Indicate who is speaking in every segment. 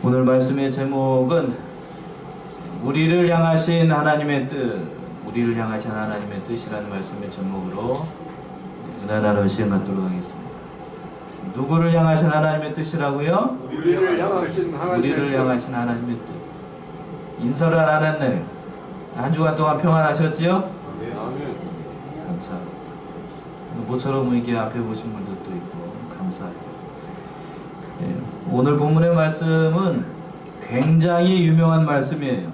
Speaker 1: 오늘 말씀의 제목은 우리를 향하신 하나님의 뜻이라는 말씀의 제목으로 은혜 나눠 시간 갖도록 하겠습니다. 누구를 향하신 하나님의 뜻이라고요?
Speaker 2: 우리를 향하신
Speaker 1: 하나님의 뜻. 인사를 안 했네요. 한 주간 동안 평안하셨지요?
Speaker 2: 아멘.
Speaker 1: 감사합니다. 모처럼 이렇게 앞에 보신 분들도 있고 감사해요. 네, 오늘 본문의 말씀은 굉장히 유명한 말씀이에요.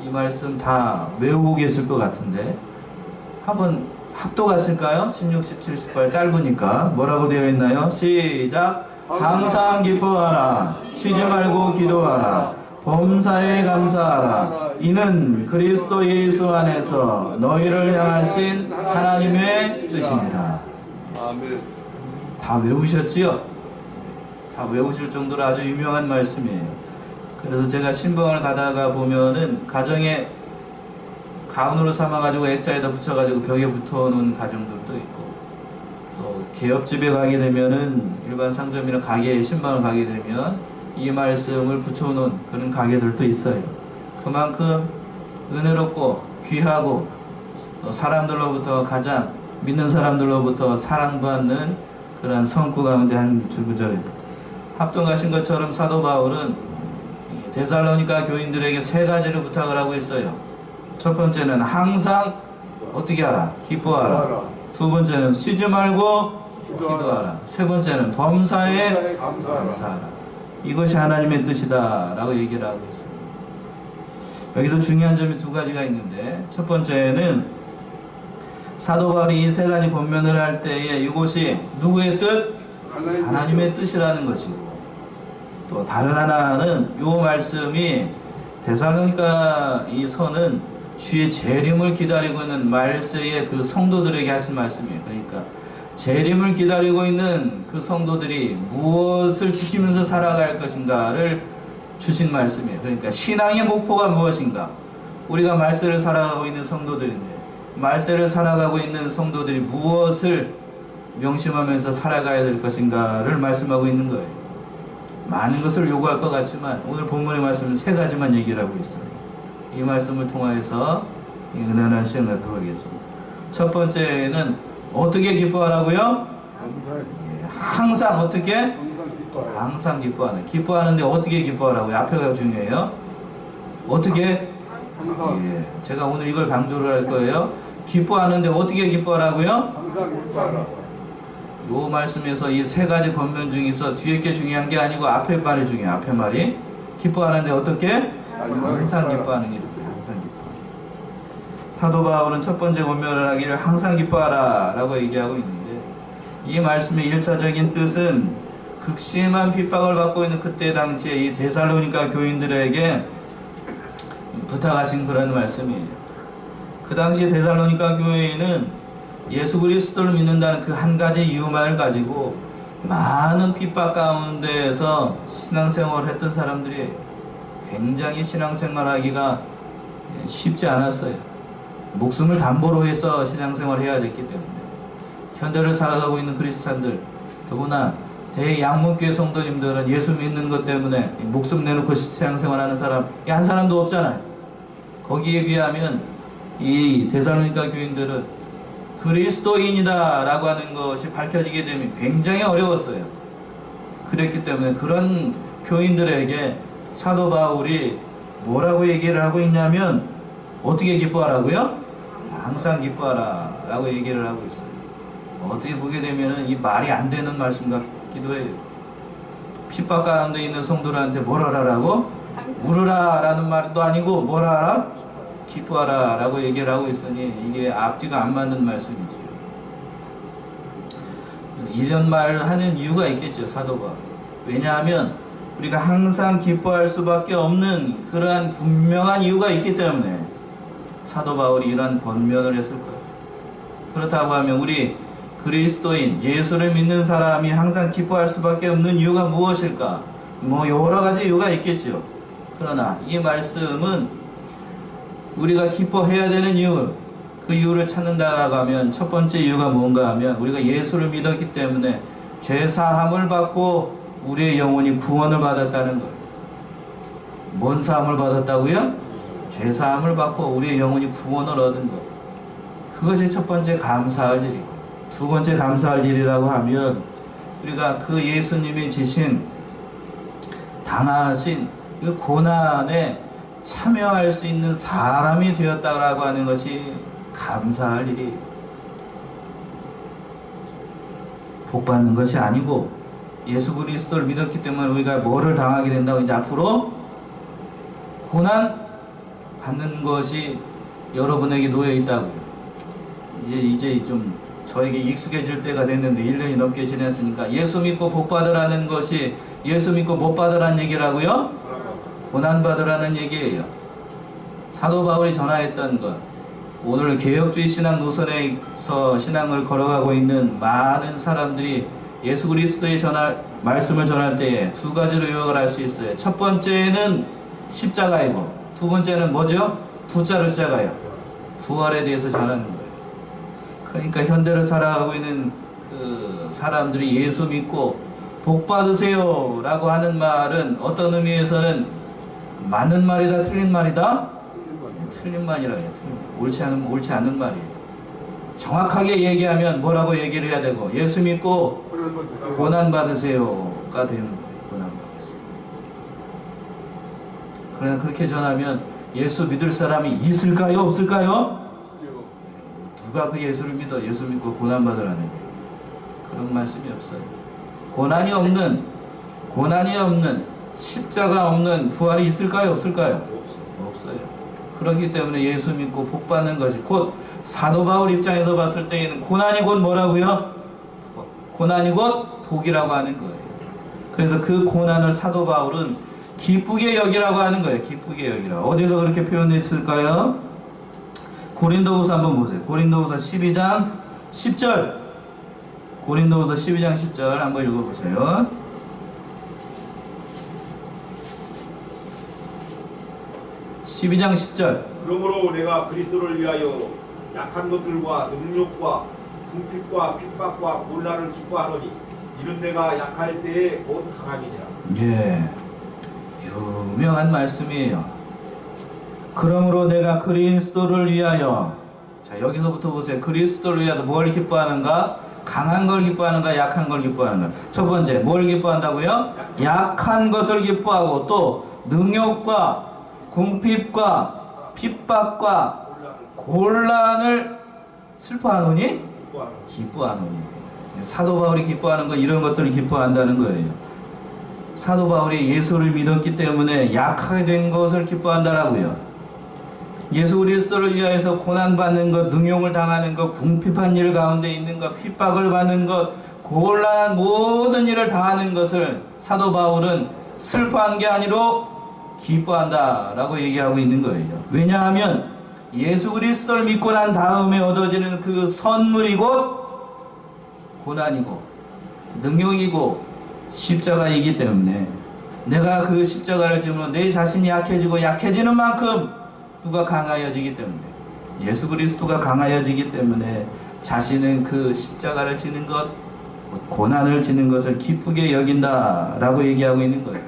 Speaker 1: 이 말씀 다 외우고 계실 것 같은데 한번 합독하실까요? 16, 17, 18 짧으니까 뭐라고 되어 있나요? 시작! 항상 기뻐하라. 쉬지 말고 기도하라. 범사에 감사하라. 이는 그리스도 예수 안에서 너희를 향하신 하나님의 뜻이니라.
Speaker 2: 아멘.
Speaker 1: 다 외우셨지요? 다 외우실 정도로 아주 유명한 말씀이에요. 그래서 제가 신방을 가다가 보면은 가정에 가운으로 삼아가지고 액자에다 붙여가지고 벽에 붙어놓은 가정들도 있고, 또 개업집에 가게 되면은 일반 상점이나 가게에 신방을 가게 되면 이 말씀을 붙여놓은 그런 가게들도 있어요. 그만큼 은혜롭고 귀하고 또 사람들로부터 가장 믿는 사람들로부터 사랑받는 그런 성구 가운데 한 구절입니다. 합동하신 것처럼 사도 바울은 데살로니가 교인들에게 세 가지를 부탁을 하고 있어요. 첫 번째는 항상 어떻게 하라? 기뻐하라. 두 번째는 쉬지 말고 기도하라. 세 번째는 범사에 감사하라. 이것이 하나님의 뜻이다 라고 얘기를 하고 있습니다. 여기서 중요한 점이 두 가지가 있는데, 첫 번째는 사도 바울이 이 세 가지 권면을 할 때에 이것이 누구의 뜻? 하나님의 뜻이라는 것이고, 또 다른 하나는 이 말씀이 데살로니가 이 서는 주의 재림을 기다리고 있는 말세의 그 성도들에게 하신 말씀이에요. 그러니까 재림을 기다리고 있는 그 성도들이 무엇을 지키면서 살아갈 것인가를 주신 말씀이에요. 그러니까 신앙의 목표가 무엇인가? 우리가 말세를 살아가고 있는 성도들인데, 말세를 살아가고 있는 성도들이 무엇을 명심하면서 살아가야 될 것인가를 말씀하고 있는 거예요. 많은 것을 요구할 것 같지만 오늘 본문의 말씀은 세 가지만 얘기를 하고 있어요. 이 말씀을 통하여서 은혜한 시간 갖도록 하겠습니다. 첫 번째는 어떻게 기뻐하라고요? 항상 어떻게? 항상 기뻐하는. 기뻐하는데 어떻게 기뻐하라고요? 앞에가 중요해요. 어떻게? 예, 제가 오늘 이걸 강조를 할 거예요. 기뻐하는데 어떻게 기뻐하라고요? 이 말씀에서 이 세 가지 권면 중에서 뒤에 게 중요한 게 아니고 앞에 말이 중요해요. 앞에 말이. 기뻐하는데 어떻게? 항상 기뻐하는 게 좋고요. 항상 기뻐하는. 사도 바울은 첫 번째 권면을 하기를 항상 기뻐하라 라고 얘기하고 있는데, 이 말씀의 1차적인 뜻은 극심한 핍박을 받고 있는 그때 당시에 이 데살로니가 교인들에게 부탁하신 그런 말씀이에요. 그 당시에 데살로니가 교회에는 예수 그리스도를 믿는다는 그 한 가지 이유만을 가지고 많은 핍박 가운데에서 신앙생활을 했던 사람들이 굉장히 신앙생활하기가 쉽지 않았어요. 목숨을 담보로 해서 신앙생활을 해야 됐기 때문에. 현대를 살아가고 있는 크리스찬들, 더구나 대양문교회 성도님들은 예수 믿는 것 때문에 목숨 내놓고 신앙생활하는 사람 한 사람도 없잖아요. 거기에 비하면 이 데살로니가 교인들은 그리스도인이다 라고 하는 것이 밝혀지게 되면 굉장히 어려웠어요. 그랬기 때문에 그런 교인들에게 사도 바울이 뭐라고 얘기를 하고 있냐면, 어떻게 기뻐하라고요? 항상 기뻐하라 라고 얘기를 하고 있어요. 어떻게 보게 되면 이 말이 안 되는 말씀 같기도 해요. 핍박 가운데 있는 성도들한테 뭘 하라라고? 울으라 라는 말도 아니고 뭘 하라? 기뻐하라 라고 얘기를 하고 있으니 이게 앞뒤가 안 맞는 말씀이죠. 1년 말을 하는 이유가 있겠죠, 사도가. 왜냐하면 우리가 항상 기뻐할 수밖에 없는 그러한 분명한 이유가 있기 때문에 사도 바울이 이러한 권면을 했을 거예요. 그렇다고 하면 우리 그리스도인, 예수를 믿는 사람이 항상 기뻐할 수밖에 없는 이유가 무엇일까? 뭐 여러 가지 이유가 있겠죠. 그러나 이 말씀은 우리가 기뻐해야 되는 이유, 그 이유를 찾는다라고 하면 첫 번째 이유가 뭔가 하면 우리가 예수를 믿었기 때문에 죄사함을 받고 우리의 영혼이 구원을 받았다는 거예요. 뭔 사함을 받았다고요? 죄 사함을 받고 우리의 영혼이 구원을 얻은 것. 그것이 첫 번째 감사할 일이고, 두 번째 감사할 일이라고 하면 우리가 그 예수님이 지신 당하신 그 고난에 참여할 수 있는 사람이 되었다라고 하는 것이 감사할 일이, 복 받는 것이 아니고 예수 그리스도를 믿었기 때문에 우리가 뭐를 당하게 된다고, 이제 앞으로 고난 받는 것이 여러분에게 놓여 있다고요. 이제 좀 저에게 익숙해질 때가 됐는데 1년이 넘게 지났으니까, 예수 믿고 복 받으라는 것이 예수 믿고 못 받으라는 얘기라고요? 고난 받으라는 얘기예요. 사도 바울이 전하였던 것, 오늘 개혁주의 신앙 노선에서 신앙을 걸어가고 있는 많은 사람들이 예수 그리스도의 말씀을 전할 때에 두 가지로 요약을 할 수 있어요. 첫 번째는 십자가이고, 두 번째는 뭐죠? 부자로 시작해요. 부활에 대해서 전하는 거예요. 그러니까 현대를 살아가고 있는 그 사람들이 예수 믿고 복 받으세요 라고 하는 말은 어떤 의미에서는 맞는 말이다, 틀린 말이다? 틀린 말이라고 해요. 옳지 않은 말이에요. 정확하게 얘기하면 뭐라고 얘기를 해야 되고, 예수 믿고 고난 받으세요가 되는 거예요. 고난 받으세요. 그러나 그렇게 전하면 예수 믿을 사람이 있을까요? 없을까요? 누가 그 예수를 믿어? 예수 믿고 고난 받으라는 거예요. 그런 말씀이 없어요. 고난이 없는 십자가 없는 부활이 있을까요? 없을까요? 없어요. 그렇기 때문에 예수 믿고 복 받는 것이, 곧 사도 바울 입장에서 봤을 때에는 고난이 곧 뭐라고요? 고난이 곧 복이라고 하는 거예요. 그래서 그 고난을 사도 바울은 기쁘게 여기라고 하는 거예요. 기쁘게 여기라고. 어디서 그렇게 표현했을까요? 고린도후서 한번 보세요. 고린도후서 12장 10절. 고린도후서 12장 10절 한번 읽어보세요. (12장 10절)
Speaker 3: 그러므로 내가 그리스도를 위하여 약한 것들과 능력과 궁핍과 핍박과 곤란을 기뻐하노니 이런 내가 약할 때에 곧 강함이니라.
Speaker 1: 예, 유명한 말씀이에요. 그러므로 내가 그리스도를 위하여, 자 여기서부터 보세요. 그리스도를 위하여 뭘 기뻐하는가? 강한 걸 기뻐하는가? 약한 걸 기뻐하는가? 첫 번째, 뭘 기뻐한다고요? 약한 것을 기뻐하고, 또 능욕과 궁핍과 핍박과 곤란을 슬퍼하노니? 기뻐하노니. 사도 바울이 기뻐하는 건 이런 것들을 기뻐한다는 거예요. 사도 바울이 예수를 믿었기 때문에 약하게 된 것을 기뻐한다라고요. 예수 그리스도를 위하여서 고난받는 것, 능욕을 당하는 것, 궁핍한 일 가운데 있는 것, 핍박을 받는 것, 곤란한 모든 일을 당하는 것을 사도 바울은 슬퍼한 게 아니로 기뻐한다라고 얘기하고 있는 거예요. 왜냐하면 예수 그리스도를 믿고 난 다음에 얻어지는 그 선물이 곧 고난이고 능욕이고 십자가이기 때문에, 내가 그 십자가를 지면 내 자신이 약해지고, 약해지는 만큼 누가 강하여지기 때문에, 예수 그리스도가 강하여지기 때문에 자신은 그 십자가를 지는 것, 고난을 지는 것을 기쁘게 여긴다라고 얘기하고 있는 거예요.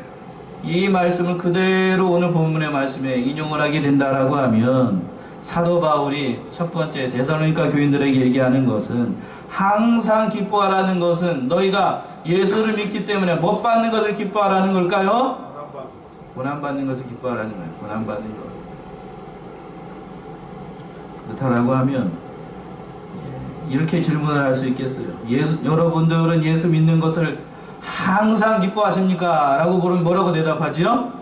Speaker 1: 이 말씀을 그대로 오늘 본문의 말씀에 인용을 하게 된다라고 하면, 사도 바울이 첫 번째 데살로니가 교인들에게 얘기하는 것은, 항상 기뻐하라는 것은 너희가 예수를 믿기 때문에 못 받는 것을 기뻐하라는 걸까요? 고난받는 것을 기뻐하라는 거예요. 고난받는 것. 그렇다라고 하면 이렇게 질문을 할 수 있겠어요. 여러분들은 예수 믿는 것을 항상 기뻐하십니까? 라고 물으면 뭐라고 대답하지요?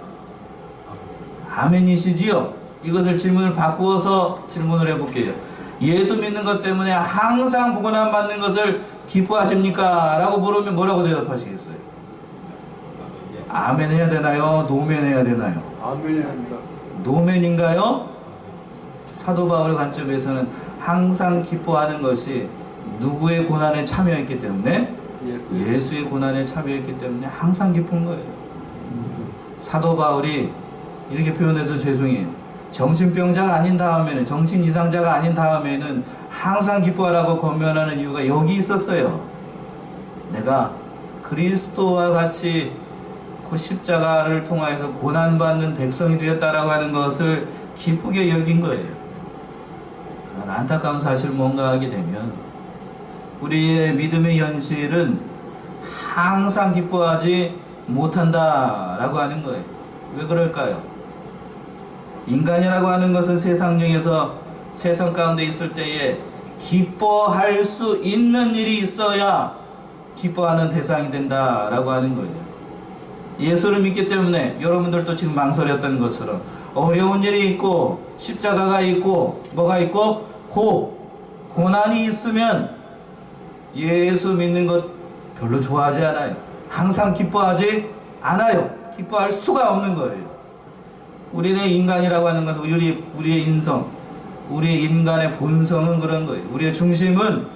Speaker 1: 아멘이시지요? 이것을 질문을 바꾸어서 질문을 해볼게요. 예수 믿는 것 때문에 항상 고난 받는 것을 기뻐하십니까? 라고 물으면 뭐라고 대답하시겠어요? 아멘 해야 되나요? 노멘 해야 되나요?
Speaker 2: 아멘이 합니다.
Speaker 1: 노멘인가요? 사도 바울의 관점에서는 항상 기뻐하는 것이 누구의 고난에 참여했기 때문에, 예수의 고난에 참여했기 때문에 항상 기쁜 거예요. 사도 바울이 이렇게 표현해서 죄송해요. 정신병자가 아닌 다음에는, 정신 이상자가 아닌 다음에는 항상 기뻐하라고 권면하는 이유가 여기 있었어요. 내가 그리스도와 같이 그 십자가를 통하여서 고난받는 백성이 되었다라고 하는 것을 기쁘게 여긴 거예요. 그런 안타까운 사실을 뭔가하게 되면 우리의 믿음의 현실은 항상 기뻐하지 못한다라고 하는 거예요. 왜 그럴까요? 인간이라고 하는 것은 세상 중에서 세상 가운데 있을 때에 기뻐할 수 있는 일이 있어야 기뻐하는 대상이 된다라고 하는 거예요. 예수를 믿기 때문에 여러분들도 지금 망설였던 것처럼 어려운 일이 있고 십자가가 있고 뭐가 있고 고난이 있으면 예수 믿는 것 별로 좋아하지 않아요. 항상 기뻐하지 않아요. 기뻐할 수가 없는 거예요. 우리는 인간이라고 하는 것은 우리의 인성, 우리의 인간의 본성은 그런 거예요. 우리의 중심은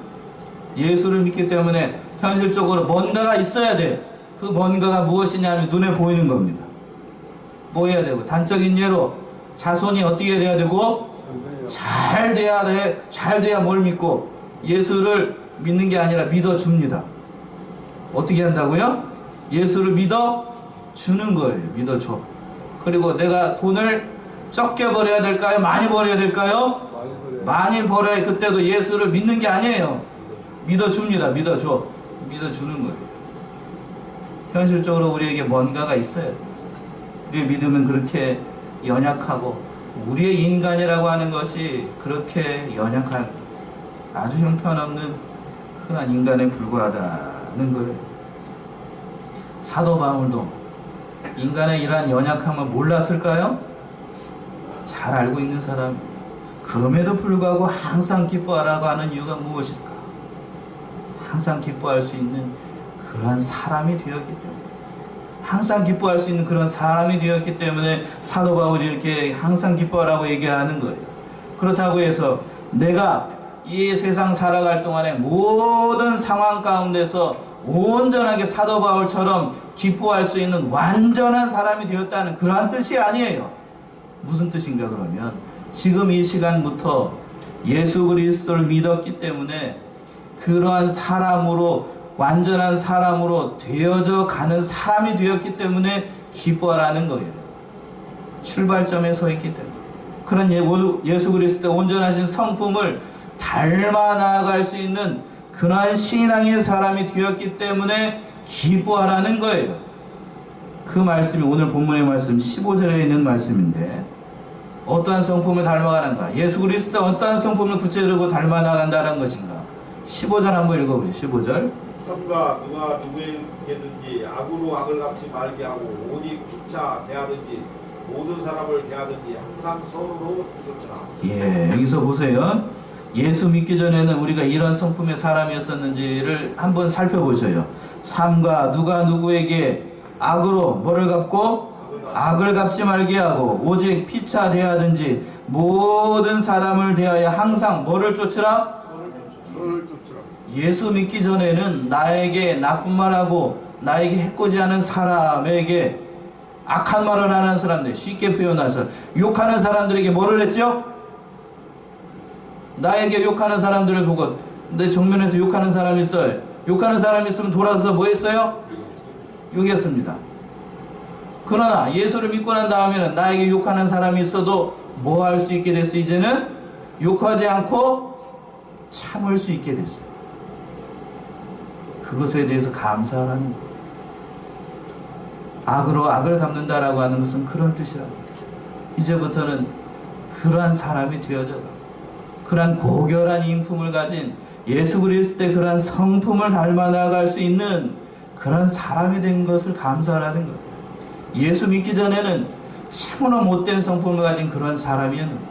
Speaker 1: 예수를 믿기 때문에 현실적으로 뭔가가 있어야 돼. 그 뭔가가 무엇이냐면 눈에 보이는 겁니다. 뭐 해야 되고, 단적인 예로 자손이 어떻게 돼야 되고, 잘 돼야 돼. 잘 돼야 뭘 믿고, 예수를 믿는 게 아니라 믿어줍니다. 어떻게 한다고요? 예수를 믿어주는 거예요. 믿어줘. 그리고 내가 돈을 적게 벌어야 될까요? 많이 벌어야 될까요? 많이 벌어야. 그때도 예수를 믿는 게 아니에요. 믿어줍니다. 믿어줘. 믿어주는 거예요. 현실적으로 우리에게 뭔가가 있어야 돼요. 우리의 믿음은 그렇게 연약하고 우리의 인간이라고 하는 것이 그렇게 연약한 아주 형편없는 흔한 인간에 불과하다는 거예요. 사도 바울도 인간의 이러한 연약함을 몰랐을까요? 잘 알고 있는 사람. 그럼에도 불구하고 항상 기뻐하라고 하는 이유가 무엇일까? 항상 기뻐할 수 있는 그러한 사람이 되었기 때문에, 항상 기뻐할 수 있는 그런 사람이 되었기 때문에 사도 바울이 이렇게 항상 기뻐하라고 얘기하는 거예요. 그렇다고 해서 내가 이 세상 살아갈 동안에 모든 상황 가운데서 온전하게 사도 바울처럼 기뻐할 수 있는 완전한 사람이 되었다는 그러한 뜻이 아니에요. 무슨 뜻인가 그러면 지금 이 시간부터 예수 그리스도를 믿었기 때문에 그러한 사람으로, 완전한 사람으로 되어져 가는 사람이 되었기 때문에 기뻐하라는 거예요. 출발점에 서 있기 때문에. 그런 예수 그리스도의 온전하신 성품을 닮아 나아갈 수 있는 그러한 신앙의 사람이 되었기 때문에 기뻐하라는 거예요. 그 말씀이 오늘 본문의 말씀 15절에 있는 말씀인데, 어떠한 성품을 닮아가는가? 예수 그리스도 어떠한 성품을 구체적으로 닮아 나간다는 것인가? 15절 한번 읽어보죠. 15절.
Speaker 3: 삼가 누가 누구에게든지 악으로 악을 갚지 말게 하고 오직 피차 대하든지 모든 사람을 대하든지 항상 선으로 쫓으라.
Speaker 1: 예, 여기서 보세요. 예수 믿기 전에는 우리가 이런 성품의 사람이었었는지를 한번 살펴보셔요. 삼가 누가 누구에게 악으로 뭐를 갚고 악을 갚지 말게 하고 오직 피차 대하든지 모든 사람을 대하여 항상 뭐를 쫓으라?
Speaker 2: 선을 쫓으라.
Speaker 1: 예수 믿기 전에는 나에게 나쁜 말하고 나에게 해코지하는 사람에게 악한 말을 하는 사람들, 쉽게 표현해서 욕하는 사람들에게 뭐를 했죠? 나에게 욕하는 사람들을 보고, 내 정면에서 욕하는 사람이 있어요. 욕하는 사람이 있으면 돌아서 뭐 했어요? 욕했습니다. 그러나 예수를 믿고 난 다음에는 나에게 욕하는 사람이 있어도 뭐 할 수 있게 됐어? 이제는 욕하지 않고 참을 수 있게 됐어요. 그것에 대해서 감사하라는 거예요. 악으로 악을 갚는다라고 하는 것은 그런 뜻이랍니다. 이제부터는 그러한 사람이 되어져가, 그러한 고결한 인품을 가진 예수 그리스도의 그러한 성품을 닮아 나갈 수 있는 그런 사람이 된 것을 감사하라는 거예요. 예수 믿기 전에는 참으로 못된 성품을 가진 그런 사람이었는데,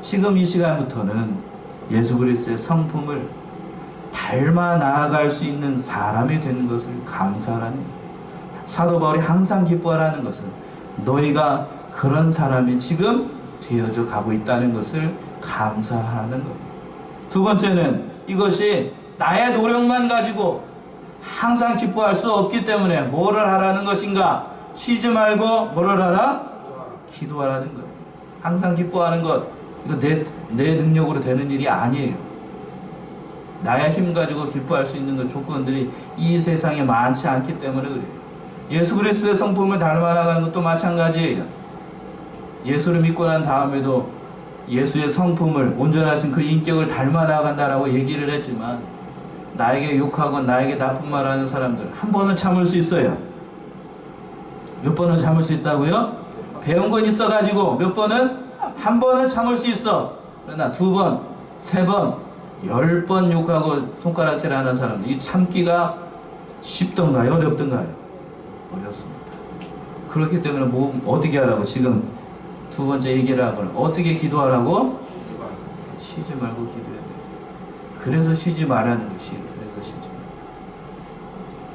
Speaker 1: 지금 이 시간부터는 예수 그리스도의 성품을 닮아 나아갈 수 있는 사람이 된 것을 감사하라는 거예요. 사도 바울이 항상 기뻐하라는 것은 너희가 그런 사람이 지금 되어져 가고 있다는 것을 감사하는 거예요. 두 번째는 이것이 나의 노력만 가지고 항상 기뻐할 수 없기 때문에 뭐를 하라는 것인가? 쉬지 말고 뭐를 하라? 기도하라는 거예요. 항상 기뻐하는 것, 이거 내 능력으로 되는 일이 아니에요. 나의 힘 가지고 기뻐할 수 있는 그 조건들이 이 세상에 많지 않기 때문에 그래요. 예수 그리스도의 성품을 닮아나가는 것도 마찬가지예요. 예수를 믿고 난 다음에도 예수의 성품을, 온전하신 그 인격을 닮아나간다라고 얘기를 했지만 나에게 욕하고 나에게 나쁜 말하는 사람들 한 번은 참을 수 있어요. 몇 번은 참을 수 있다고요? 배운 건 있어가지고 몇 번은? 한 번은 참을 수 있어. 그러나 2번, 3번, 10번 욕하고 손가락질하는 사람들, 이 참기가 쉽던가요? 어렵던가요? 어렵습니다. 그렇기 때문에 뭐 어떻게 하라고? 지금 2번째 얘기를 하고는 어떻게 기도하라고? 쉬지 말고 기도해야 돼요. 그래서 쉬지 말라는 것이, 그래서 쉬지 말고.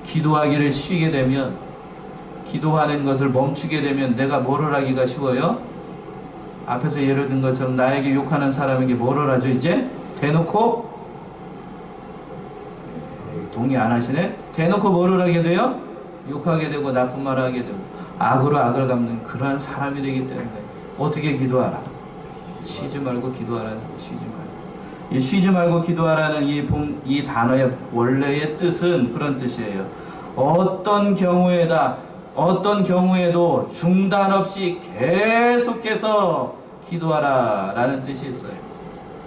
Speaker 1: 기도하기를 쉬게 되면, 기도하는 것을 멈추게 되면 내가 뭐를 하기가 쉬워요? 앞에서 예를 든 것처럼 나에게 욕하는 사람에게 뭐를 하죠? 이제 대놓고, 동의 안 하시네? 대놓고 뭐를 하게 돼요? 욕하게 되고 나쁜 말을 하게 되고 악으로 악을 갚는 그러한 사람이 되기 때문에 어떻게 기도하라? 쉬지 말고 기도하라는 거예요. 쉬지 말고. 이 쉬지 말고 기도하라는 이 단어의 원래의 뜻은 그런 뜻이에요. 어떤 경우에도 중단 없이 계속해서 기도하라 라는 뜻이 있어요.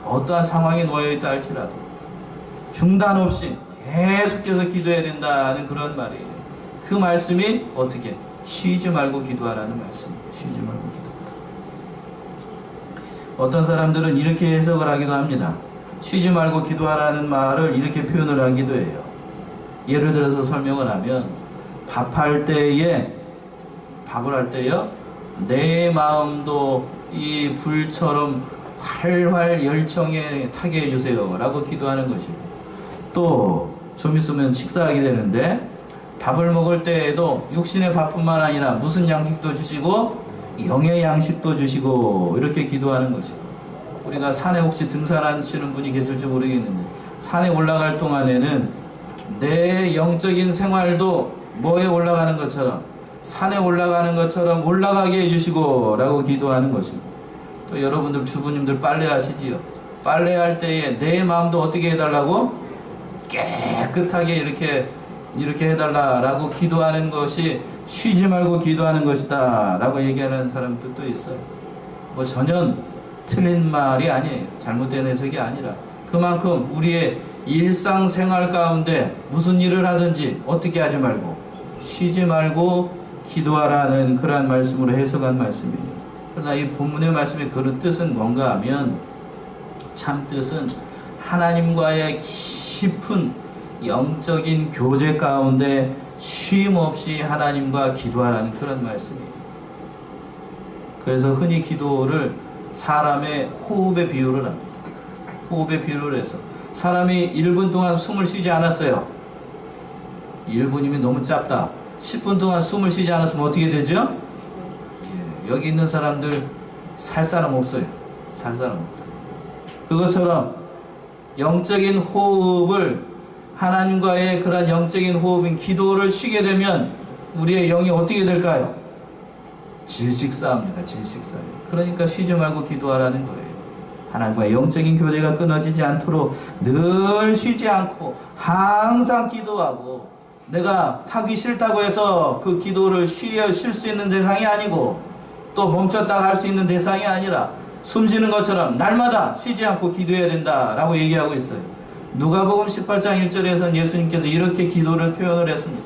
Speaker 1: 어떠한 상황에 놓여있다 할지라도 중단 없이 계속해서 기도해야 된다는 그런 말이에요. 그 말씀이 어떻게? 쉬지 말고 기도하라는 말씀이에요. 쉬지 말고 기도하라. 어떤 사람들은 이렇게 해석을 하기도 합니다. 쉬지 말고 기도하라는 말을 이렇게 표현을 하기도 해요. 예를 들어서 설명을 하면 밥을 할 때요, 내 마음도 이 불처럼 활활 열정에 타게 해주세요 라고 기도하는 것이고, 또 좀 있으면 식사하게 되는데 밥을 먹을 때에도 육신의 밥뿐만 아니라 무슨 양식도 주시고 영의 양식도 주시고 이렇게 기도하는 것이고, 우리가 산에 혹시 등산하시는 분이 계실지 모르겠는데 산에 올라갈 동안에는 내 영적인 생활도 뭐에 올라가는 것처럼, 산에 올라가는 것처럼 올라가게 해주시고 라고 기도하는 것이고, 또 여러분들 주부님들 빨래하시지요. 빨래할 때에 내 마음도 어떻게 해달라고? 깨끗하게 이렇게 해달라라고 기도하는 것이 쉬지 말고 기도하는 것이다 라고 얘기하는 사람도 또 있어요. 뭐 전혀 틀린 말이 아니에요. 잘못된 해석이 아니라 그만큼 우리의 일상생활 가운데 무슨 일을 하든지 어떻게 하지 말고 쉬지 말고 기도하라는 그러한 말씀으로 해석한 말씀이에요. 그러나 이 본문의 말씀의 그런 뜻은 뭔가 하면, 참 뜻은 하나님과의 깊은 영적인 교제 가운데 쉼 없이 하나님과 기도하라는 그런 말씀이에요. 그래서 흔히 기도를 사람의 호흡에 비유를 합니다. 호흡에 비유를 해서 사람이 1분 동안 숨을 쉬지 않았어요. 1분이면 너무 짧다. 10분 동안 숨을 쉬지 않았으면 어떻게 되죠? 여기 있는 사람들 살 사람 없어요. 살 사람 없다. 그것처럼 영적인 호흡을, 하나님과의 그런 영적인 호흡인 기도를 쉬게 되면 우리의 영이 어떻게 될까요? 질식사합니다. 질식사예요. 그러니까 쉬지 말고 기도하라는 거예요. 하나님과의 영적인 교제가 끊어지지 않도록 늘 쉬지 않고 항상 기도하고, 내가 하기 싫다고 해서 그 기도를 쉴 수 있는 대상이 아니고 또 멈췄다가 할 수 있는 대상이 아니라 숨 쉬는 것처럼 날마다 쉬지 않고 기도해야 된다라고 얘기하고 있어요. 누가복음 18장 1절에서는 예수님께서 이렇게 기도를 표현을 했습니다.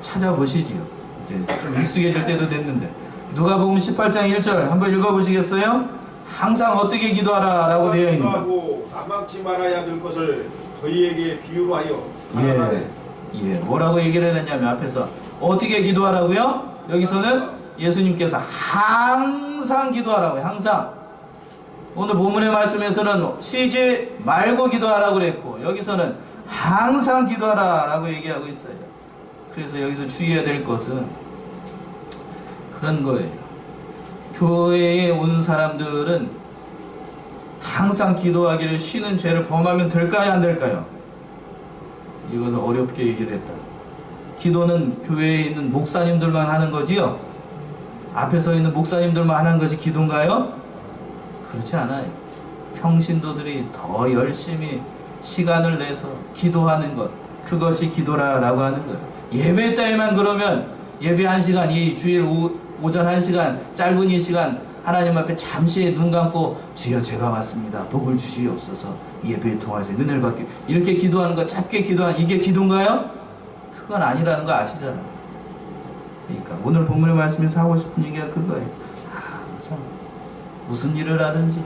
Speaker 1: 찾아보시지요. 이제 좀 익숙해질 때도 됐는데 누가복음 18장 1절 한번 읽어보시겠어요? 항상 어떻게 기도하라 라고 되어 있는 거.
Speaker 3: 남막지 말아야 될 것을 저희에게 비유로 하여.
Speaker 1: 뭐라고 얘기를 했냐면 앞에서 어떻게 기도하라고요? 여기서는 예수님께서 항상 기도하라고요. 항상. 오늘 본문의 말씀에서는 쉬지 말고 기도하라고 그랬고, 여기서는 항상 기도하라 라고 얘기하고 있어요. 그래서 여기서 주의해야 될 것은 그런 거예요. 교회에 온 사람들은 항상 기도하기를 쉬는 죄를 범하면 될까요? 안 될까요? 이것은 어렵게 얘기를 했다. 기도는 교회에 있는 목사님들만 하는 거지요? 앞에 서 있는 목사님들만 하는 것이 기도인가요? 그렇지 않아요. 평신도들이 더 열심히 시간을 내서 기도하는 것, 그것이 기도라고 하는 거예요. 예배 때에만 그러면 예배 1시간, 이 주일 오전 1시간, 짧은 이 시간 하나님 앞에 잠시 눈 감고 주여 제가 왔습니다. 복을 주시옵소서. 예배에 통하셔 은혜를 받게, 이렇게 기도하는 거, 짧게 기도하는 이게 기도인가요? 그건 아니라는 거 아시잖아요. 그러니까 오늘 본문의 말씀에서 하고 싶은 얘기가 그거예요. 항상 무슨 일을 하든지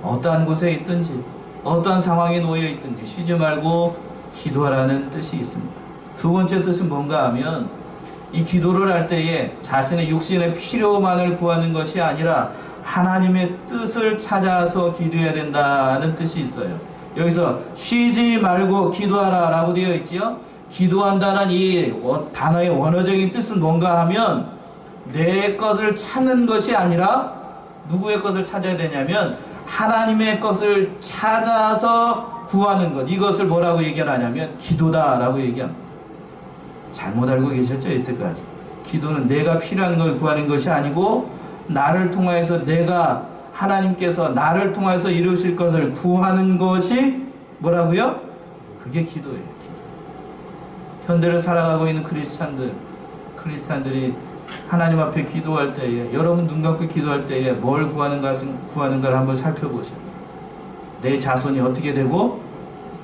Speaker 1: 어떠한 곳에 있든지 어떠한 상황에 놓여 있든지 쉬지 말고 기도하라는 뜻이 있습니다. 두 번째 뜻은 뭔가 하면 이 기도를 할 때에 자신의 육신의 필요만을 구하는 것이 아니라 하나님의 뜻을 찾아서 기도해야 된다는 뜻이 있어요. 여기서 쉬지 말고 기도하라 라고 되어 있지요. 기도한다는 이 단어의 원어적인 뜻은 뭔가 하면 내 것을 찾는 것이 아니라 누구의 것을 찾아야 되냐면 하나님의 것을 찾아서 구하는 것, 이것을 뭐라고 얘기하냐면 기도다라고 얘기합니다. 잘못 알고 계셨죠? 이때까지 기도는 내가 필요한 걸 구하는 것이 아니고 나를 통하여서 내가 하나님께서 나를 통해서 이루실 것을 구하는 것이 뭐라고요? 그게 기도예요. 기도. 현대를 살아가고 있는 크리스찬들이 하나님 앞에 기도할 때에, 여러분 눈 감고 기도할 때에 뭘 구하는가를 한번 살펴보세요. 내 자손이 어떻게 되고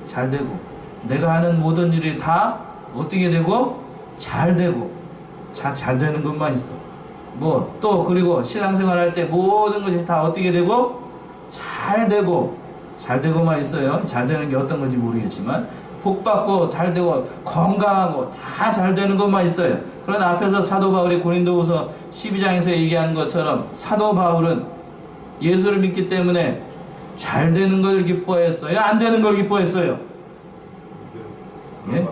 Speaker 1: 잘 되고, 내가 하는 모든 일이 다 어떻게 되고 잘 되고, 잘 되는 것만 있어. 뭐 또 그리고 신앙생활 할 때 모든 것이 다 어떻게 되고 잘 되고만 있어요. 잘 되는 게 어떤 건지 모르겠지만 복 받고 잘 되고 건강하고 다 잘 되는 것만 있어요. 그러나 앞에서 사도 바울이 고린도후서 12장에서 얘기한 것처럼 사도 바울은 예수를 믿기 때문에 잘 되는 걸 기뻐했어요? 안 되는 걸 기뻐했어요? 예?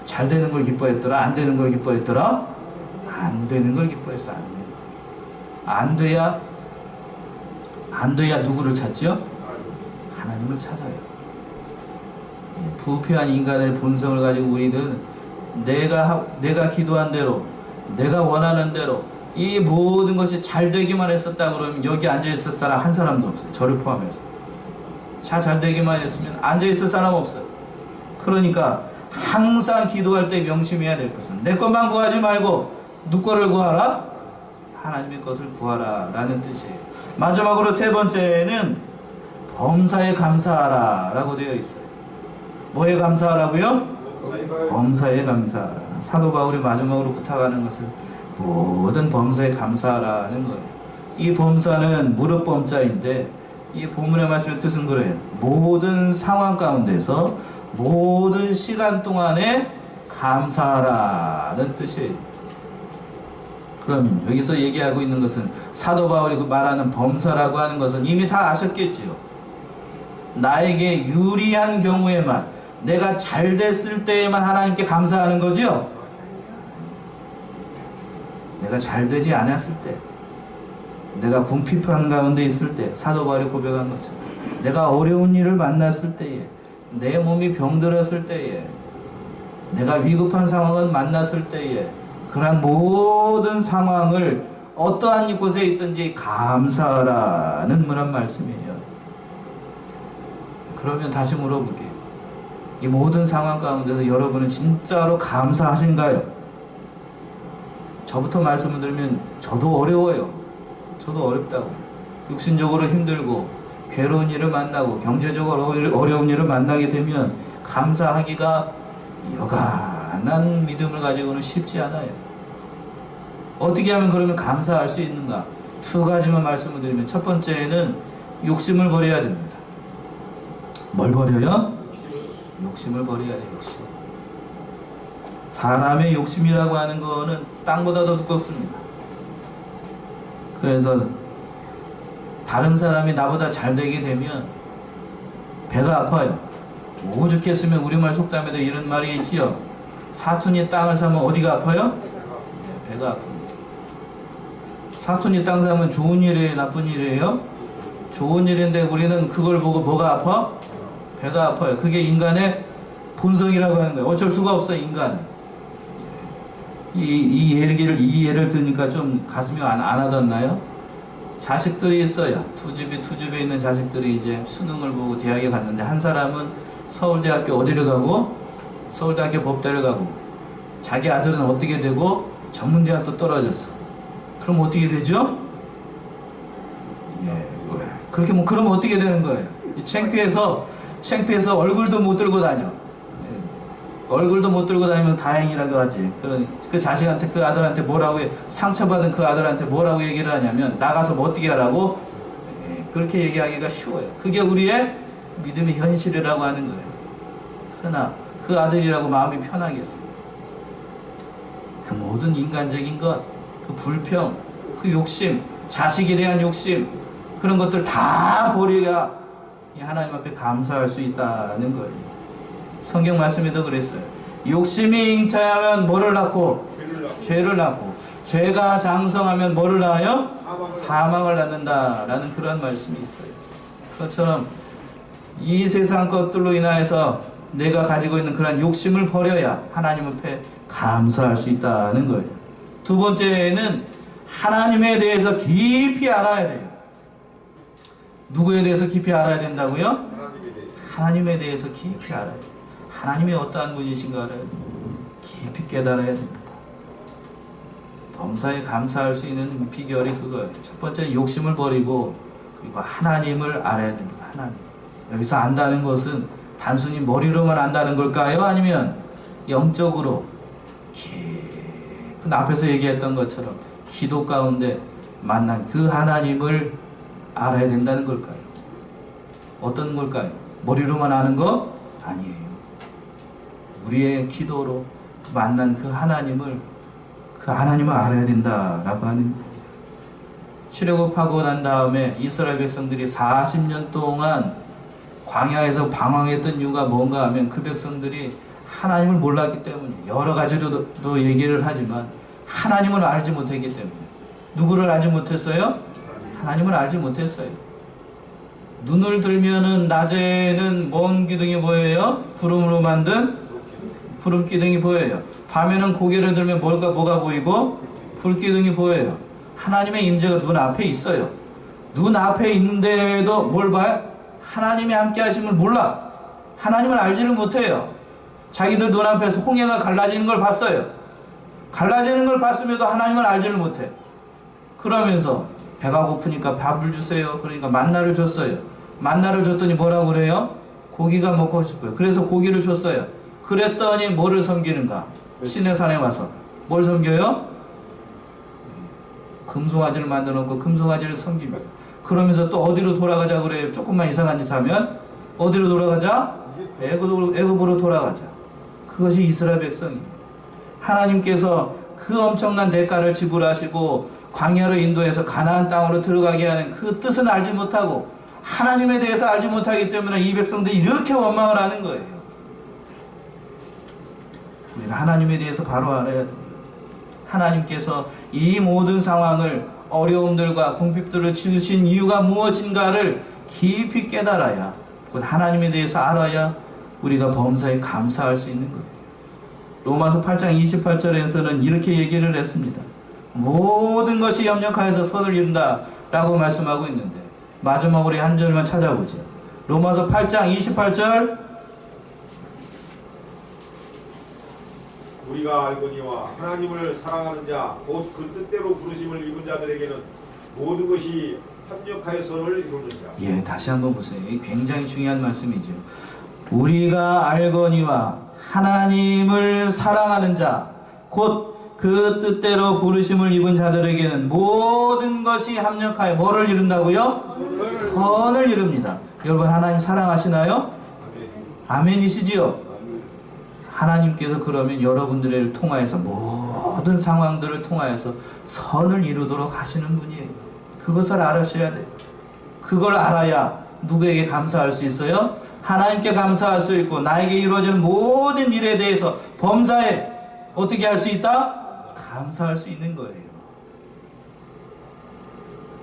Speaker 1: 잘 되는 걸 기뻐했더라? 안 되는 걸 기뻐했더라? 안 되는 걸 기뻐했어. 안 돼야 누구를 찾죠? 하나님을 찾아요. 예, 부패한 인간의 본성을 가지고 우리는 내가 기도한 대로, 내가 원하는 대로 이 모든 것이 잘 되기만 했었다 그러면 여기 앉아있을 사람 한 사람도 없어요. 저를 포함해서. 잘 되기만 했으면 앉아있을 사람 없어요. 그러니까 항상 기도할 때 명심해야 될 것은 내 것만 구하지 말고 누구 거를 구하라? 하나님의 것을 구하라 라는 뜻이에요. 마지막으로 세 번째는 범사에 감사하라 라고 되어 있어요. 뭐에 감사하라고요? 범사에 감사하라. 사도 바울이 마지막으로 부탁하는 것은 모든 범사에 감사하라는 거예요. 이 범사는 무릎 범자인데 이 본문의 말씀의 뜻은 그래요. 모든 상황 가운데서 모든 시간 동안에 감사하라는 뜻이에요. 그러면 여기서 얘기하고 있는 것은 사도 바울이 말하는 범사라고 하는 것은 이미 다 아셨겠지요. 나에게 유리한 경우에만, 내가 잘 됐을 때에만 하나님께 감사하는 거죠. 내가 잘 되지 않았을 때, 내가 궁핍한 가운데 있을 때, 사도 바울이 고백한 것처럼 내가 어려운 일을 만났을 때에, 내 몸이 병들었을 때에, 내가 위급한 상황을 만났을 때에, 그러한 모든 상황을 어떠한 곳에 있든지 감사하라는 그런 말씀이에요. 그러면 다시 물어볼게요. 이 모든 상황 가운데서 여러분은 진짜로 감사하신가요? 저부터 말씀을 드리면 저도 어려워요. 저도 어렵다고. 육신적으로 힘들고 괴로운 일을 만나고 경제적으로 어려운 일을 만나게 되면 감사하기가 여간한 믿음을 가지고는 쉽지 않아요. 어떻게 하면 그러면 감사할 수 있는가? 두 가지만 말씀을 드리면, 첫 번째는 욕심을 버려야 됩니다. 뭘 버려요? 욕심을 버려야 돼요. 욕심. 사람의 욕심이라고 하는 거는 땅보다 더 두껍습니다. 그래서 다른 사람이 나보다 잘 되게 되면 배가 아파요. 오죽했으면 우리말 속담에도 이런 말이 있지요. 사촌이 땅을 사면 어디가 아파요? 배가 아픕니다. 사촌이 땅 사면 좋은 일이에요? 나쁜 일이에요? 좋은 일인데 우리는 그걸 보고 뭐가 아파? 배가 아파요. 그게 인간의 본성이라고 하는 거예요. 어쩔 수가 없어요, 인간은. 이 예를 들으니까 좀 가슴이 안 와닿나요? 자식들이 있어요. 투집에 있는 자식들이 이제 수능을 보고 대학에 갔는데, 한 사람은 서울대학교 어디를 가고 서울대학교 법대를 가고 자기 아들은 어떻게 되고 전문대학도 떨어졌어. 그럼 어떻게 되죠? 예, 그렇게 뭐 그러면 어떻게 되는 거예요? 창피해서 얼굴도 못 들고 다녀. 예, 얼굴도 못 들고 다니면 다행이라고 하지. 그 자식한테 그 아들한테 뭐라고 상처받은 그 아들한테 뭐라고 얘기를 하냐면 나가서 뭐 어떻게 하라고? 예, 그렇게 얘기하기가 쉬워요. 그게 우리의 믿음의 현실이라고 하는 거예요. 그러나 그 아들이라고 마음이 편하겠어요. 그 모든 인간적인 것, 그 불평, 그 욕심, 자식에 대한 욕심, 그런 것들 다 버려야 하나님 앞에 감사할 수 있다는 거예요. 성경 말씀에도 그랬어요. 욕심이 잉태하면 뭐를 낳고? 죄를 낳고, 죄가 장성하면 뭐를 낳아요? 사망을 낳는다라는 그런 말씀이 있어요. 그것처럼 이 세상 것들로 인하여서 내가 가지고 있는 그런 욕심을 버려야 하나님 앞에 감사할 수 있다는 거예요. 두 번째는 하나님에 대해서 깊이 알아야 돼요. 누구에 대해서 깊이 알아야 된다고요? 하나님에 대해서 깊이 알아야 돼요. 하나님이 어떠한 분이신가를 깊이 깨달아야 됩니다. 범사에 감사할 수 있는 비결이 그거예요. 첫 번째는 욕심을 버리고 그리고 하나님을 알아야 됩니다. 하나님. 여기서 안다는 것은 단순히 머리로만 안다는 걸까요? 아니면 영적으로 깊은 앞에서 얘기했던 것처럼 기도 가운데 만난 그 하나님을 알아야 된다는 걸까요? 어떤 걸까요? 머리로만 아는 거? 아니에요. 우리의 기도로 만난 그 하나님을 알아야 된다라고 하는 거예요. 출애굽하고 난 다음에 이스라엘 백성들이 40년 동안 광야에서 방황했던 이유가 뭔가 하면 그 백성들이 하나님을 몰랐기 때문에 여러 가지로도 얘기를 하지만 하나님을 알지 못했기 때문에 누구를 알지 못했어요? 하나님을 알지 못했어요. 눈을 들면은 낮에는 뭔 기둥이 보여요? 구름으로 만든 구름 기둥이 보여요. 밤에는 고개를 들면 뭐가 보이고 불기둥이 보여요. 하나님의 임재가 눈 앞에 있어요. 눈 앞에 있는데도 뭘 봐요? 하나님이 함께 하심을 몰라. 하나님을 알지를 못해요. 자기들 눈앞에서 홍해가 갈라지는 걸 봤어요. 갈라지는 걸 봤음에도 하나님을 알지를 못해. 그러면서 배가 고프니까 밥을 주세요. 그러니까 만나를 줬어요. 만나를 줬더니 뭐라고 그래요? 고기가 먹고 싶어요. 그래서 고기를 줬어요. 그랬더니 뭐를 섬기는가? 신의 산에 와서 뭘 섬겨요? 금송아지를 만들어 놓고 금송아지를 섬깁니다. 그러면서 또 어디로 돌아가자 그래요? 조금만 이상한 짓 하면 어디로 돌아가자? 애굽으로 돌아가자. 그것이 이스라엘 백성이에요. 하나님께서 그 엄청난 대가를 지불하시고 광야로 인도해서 가나안 땅으로 들어가게 하는 그 뜻은 알지 못하고 하나님에 대해서 알지 못하기 때문에 이 백성들이 이렇게 원망을 하는 거예요. 우리가 하나님에 대해서 바로 알아야 돼요. 하나님께서 이 모든 상황을 어려움들과 궁핍들을 지으신 이유가 무엇인가를 깊이 깨달아야 곧 하나님에 대해서 알아야 우리가 범사에 감사할 수 있는 거예요. 로마서 8장 28절에서는 이렇게 얘기를 했습니다. 모든 것이 협력하여서 선을 이룬다 라고 말씀하고 있는데 마지막으로 한 절만 찾아보죠. 로마서 8장 28절
Speaker 3: 우리가 알거니와 하나님을 사랑하는 자 곧 그 뜻대로 부르심을 입은 자들에게는 모든 것이 협력하여 선을 이루는 자.
Speaker 1: 예, 다시 한번 보세요. 이 굉장히 중요한 말씀이죠. 우리가 알거니와 하나님을 사랑하는 자 곧 그 뜻대로 부르심을 입은 자들에게는 모든 것이 합력하여 뭐를 이룬다고요? 선을 이룹니다. 여러분 하나님 사랑하시나요? 아멘이시지요? 하나님께서 그러면 여러분들을 통하여서 모든 상황들을 통하여서 선을 이루도록 하시는 분이에요. 그것을 알으셔야 돼요. 그걸 알아야 누구에게 감사할 수 있어요? 하나님께 감사할 수 있고 나에게 이루어지는 모든 일에 대해서 범사에 어떻게 할 수 있다? 감사할 수 있는 거예요.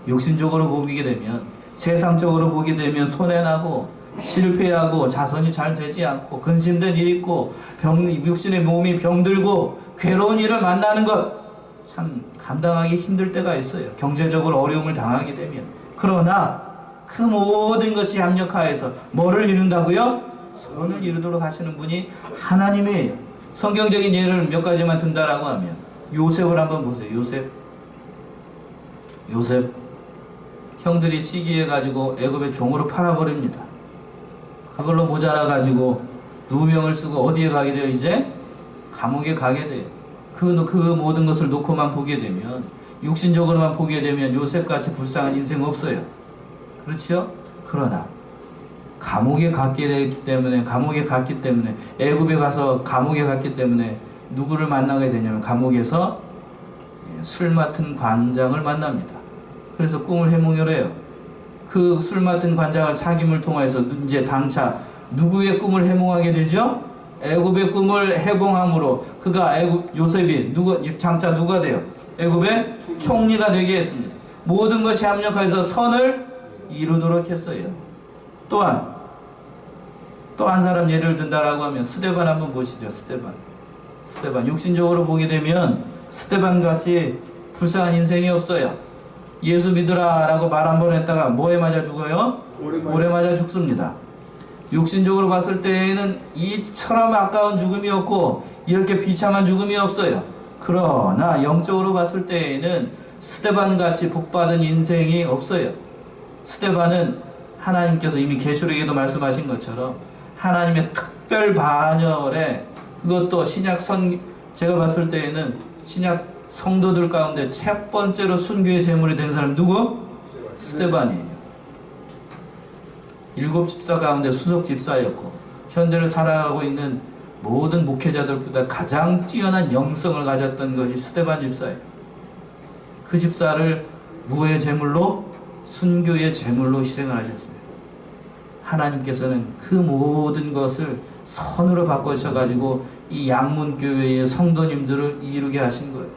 Speaker 1: 욕심적으로 보게 되면 세상적으로 보게 되면 손해나고 실패하고 자선이 잘 되지 않고 근심된 일 있고 육신의 몸이 병들고 괴로운 일을 만나는 것 참 감당하기 힘들 때가 있어요. 경제적으로 어려움을 당하게 되면. 그러나 그 모든 것이 합력하여서 뭐를 이룬다고요? 선을 이루도록 하시는 분이 하나님이에요. 성경적인 예를 몇 가지만 든다라고 하면 요셉을 한번 보세요. 요셉 형들이 시기해 가지고 애굽의 종으로 팔아버립니다. 그걸로 모자라 가지고 누명을 쓰고 어디에 가게 돼요? 이제 감옥에 가게 돼요. 그 모든 것을 놓고만 보게 되면, 육신적으로만 보게 되면 요셉같이 불쌍한 인생 없어요. 그렇죠? 그러나 감옥에 갔기 때문에 애굽에 가서 감옥에 갔기 때문에 누구를 만나게 되냐면 감옥에서 술 맡은 관장을 만납니다. 그래서 꿈을 해몽을 해요. 그 술 맡은 관장을 사귐을 통해서 이제 당차 누구의 꿈을 해몽하게 되죠? 애굽의 꿈을 해몽함으로 그가 요셉이 장차 누가 돼요? 애굽의 총리가 되게 했습니다. 모든 것이 합력해서 선을 이루도록 했어요. 또한 또 한 사람 예를 든다라고 하면 스데반 한번 보시죠. 스데반 육신적으로 보게 되면 스데반 같이 불쌍한 인생이 없어요. 예수 믿으라 라고 말 한 번 했다가 뭐에 맞아 죽어요? 돌에 맞아 죽습니다. 육신적으로 봤을 때에는 이처럼 아까운 죽음이 없고 이렇게 비참한 죽음이 없어요. 그러나 영적으로 봤을 때에는 스데반 같이 복받은 인생이 없어요. 스데반은 하나님께서 이미 계시록에도 말씀하신 것처럼 하나님의 특별 반열에, 그것도 제가 봤을 때에는 신약 성도들 가운데 첫 번째로 순교의 제물이 된 사람 누구? 스데반이에요. 7 집사 가운데 수석 집사였고 현대를 살아가고 있는 모든 목회자들보다 가장 뛰어난 영성을 가졌던 것이 스데반 집사예요. 그 집사를 무의 제물로, 순교의 제물로 희생을 하셨어요. 하나님께서는 그 모든 것을 선으로 바꾸셔가지고 이 양문교회의 성도님들을 이루게 하신 거예요.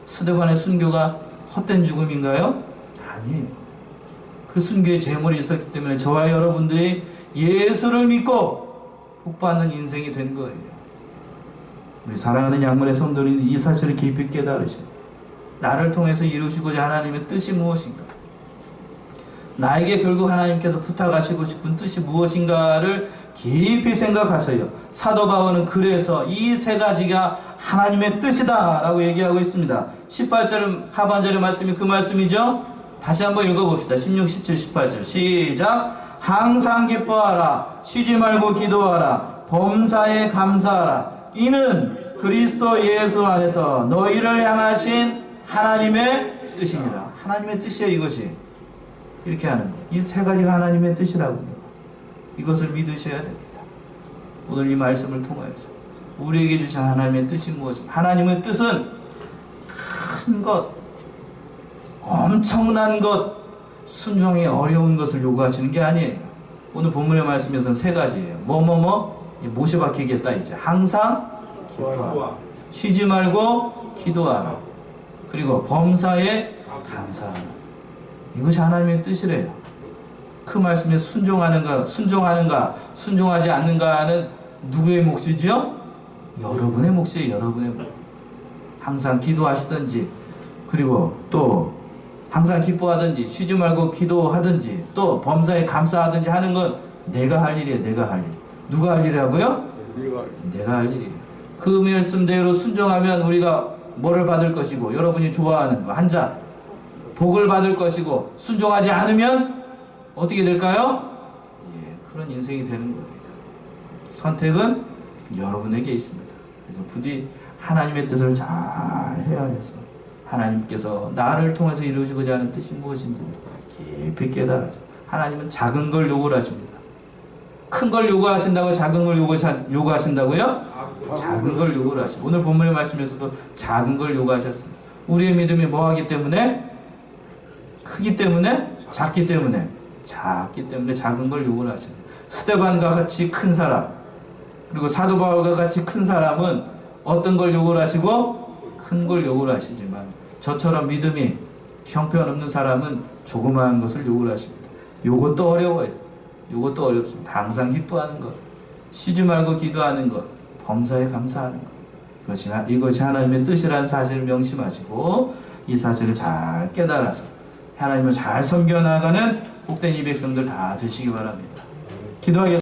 Speaker 1: 스데반의 순교가 헛된 죽음인가요? 아니에요. 그 순교의 제물이 있었기 때문에 저와 여러분들이 예수를 믿고 복받는 인생이 된 거예요. 우리 사랑하는 양문의 성도는 이 사실을 깊이 깨달으십니다. 나를 통해서 이루시고자 하나님의 뜻이 무엇인가? 나에게 결국 하나님께서 부탁하시고 싶은 뜻이 무엇인가를 깊이 생각하세요. 사도 바울은 그래서 이 세 가지가 하나님의 뜻이다 라고 얘기하고 있습니다. 18절 하반절의 말씀이 그 말씀이죠. 다시 한번 읽어봅시다. 16, 17, 18절 시작. 항상 기뻐하라. 쉬지 말고 기도하라. 범사에 감사하라. 이는 그리스도 예수 안에서 너희를 향하신 하나님의 뜻입니다. 하나님의 뜻이에요. 이것이 이렇게 하는 거. 이 세 가지가 하나님의 뜻이라고요. 이것을 믿으셔야 됩니다. 오늘 이 말씀을 통하여서 우리에게 주신 하나님의 뜻이 무엇입니까? 하나님의 뜻은 큰 것, 엄청난 것, 순종이 어려운 것을 요구하시는 게 아니에요. 오늘 본문의 말씀에서는 세 가지예요. 못이 박히겠다 이제. 항상 기도하라. 쉬지 말고 기도하라. 그리고 범사에 감사하라. 이것이 하나님의 뜻이래요. 그 말씀에 순종하는가, 순종하지 않는가는 누구의 몫이지요? 여러분의 몫이에요. 여러분의 몫. 항상 기도하시든지, 그리고 또 항상 기뻐하든지, 쉬지 말고 기도하든지, 또 범사에 감사하든지 하는 건 내가 할 일이에요. 내가 할 일. 누가 할 일이라고요? 내가 할 일이에요. 그 말씀대로 순종하면 우리가 뭐를 받을 것이고, 여러분이 좋아하는 거 한 잔 복을 받을 것이고, 순종하지 않으면 어떻게 될까요? 그런 인생이 되는 거예요. 선택은 여러분에게 있습니다. 그래서 부디 하나님의 뜻을 잘 헤아려서 하나님께서 나를 통해서 이루시고자 하는 뜻이 무엇인지 깊이 깨달아서, 하나님은 작은 걸 요구를 하십니다. 큰 걸 요구하신다고 작은 걸 요구하신다고요? 작은 걸 요구를 하십니다. 오늘 본문의 말씀에서도 작은 걸 요구하셨습니다. 우리의 믿음이 뭐하기 때문에? 크기 때문에? 작기 때문에 작은 걸 요구를 하십니다. 스데반과 같이 큰 사람, 그리고 사도 바울과 같이 큰 사람은 어떤 걸 요구를 하시고 큰 걸 요구를 하시지만, 저처럼 믿음이 형편없는 사람은 조그마한 것을 요구를 하십니다. 요것도 어려워요. 요것도 어렵습니다. 항상 기뻐하는 것, 쉬지 말고 기도하는 것, 범사에 감사하는 것, 이것이 하나님의 뜻이라는 사실을 명심하시고 이 사실을 잘 깨달아서 하나님을 잘 섬겨나가는 복된 이 백성들 다 되시기 바랍니다. 기도하겠습니다.